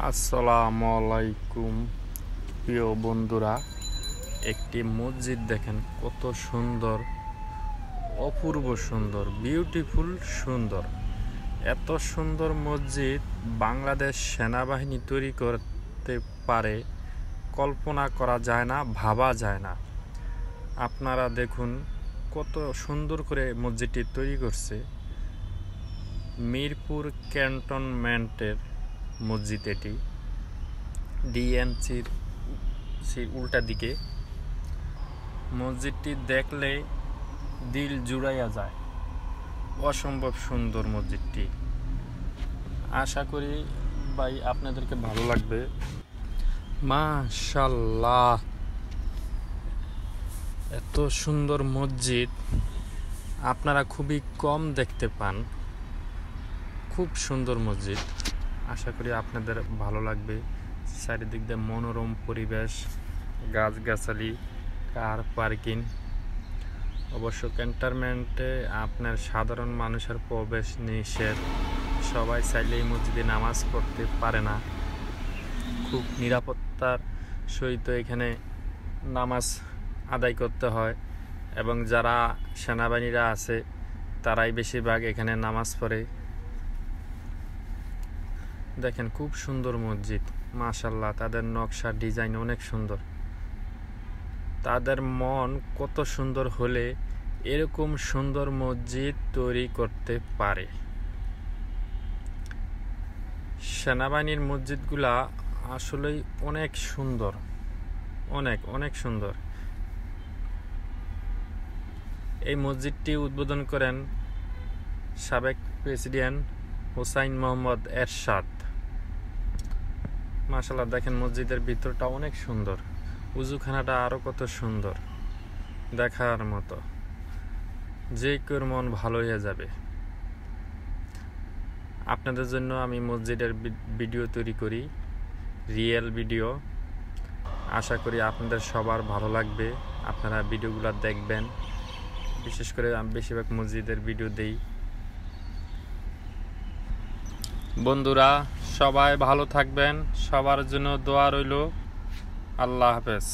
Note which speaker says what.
Speaker 1: আসসালামু আলাইকুম প্রিয় বন্ধুরা, একটি মসজিদ দেখেন কত সুন্দর, অপূর্ব সুন্দর, বিউটিফুল সুন্দর। এত সুন্দর মসজিদ বাংলাদেশ সেনাবাহিনী তৈরি করতে পারে কল্পনা করা যায় না, ভাবা যায় না। আপনারা দেখুন কত সুন্দর করে মসজিদটি তৈরি করছে। মিরপুর ক্যান্টনমেন্টের মসজিদ এটি, ডিএনসির উল্টা দিকে। মসজিদটি দেখলে দিল জুড়াইয়া যায়, অসম্ভব সুন্দর মসজিদটি। আশা করি ভাই আপনাদেরকে ভালো লাগবে। মাশাআল্লাহ, এত সুন্দর মসজিদ আপনারা খুবই কম দেখতে পান। খুব সুন্দর মসজিদ, আশা করি আপনাদের ভালো লাগবে। চারিদিক দিয়ে মনোরম পরিবেশ, গাছগাছালি, কার পার্কিং। অবশ্য ক্যান্টনমেন্টে আপনার সাধারণ মানুষের প্রবেশ নিষেধ। সবাই চাইলে এই মসজিদে নামাজ পড়তে পারে না। খুব নিরাপত্তার সহিত এখানে নামাজ আদায় করতে হয়, এবং যারা সেনাবাহিনীরা আছে তারাই বেশিরভাগ এখানে নামাজ পড়ে। দেখেন খুব সুন্দর মসজিদ, মাশাআল্লাহ। তাদের নকশা ডিজাইন অনেক সুন্দর। তাদের মন কত সুন্দর হলে এরকম সুন্দর মসজিদ তৈরি করতে পারে। সেনাবাহিনীর মসজিদগুলা আসলেই অনেক সুন্দর, অনেক অনেক সুন্দর। এই মসজিদটি উদ্বোধন করেন সাবেক প্রেসিডেন্ট হুসাইন মোহাম্মদ এরশাদ। মাশাআল্লাহ, দেখেন মসজিদের ভিতরটা অনেক সুন্দর, উজুখানাটা আরো কত সুন্দর, দেখার মতো। যে কেউ মন ভালো হয়ে যাবে। আপনাদের জন্য আমি মসজিদের ভিডিও তৈরি করি, রিয়েল ভিডিও। আশা করি আপনাদের সবার ভালো লাগবে। আপনারা ভিডিওগুলো দেখবেন। বিশেষ করে আমি বেশিরভাগ মসজিদের ভিডিও দেই। বন্ধুরা সবাই ভালো থাকবেন, সবার জন্য দোয়া রইল। আল্লাহ হাফেজ।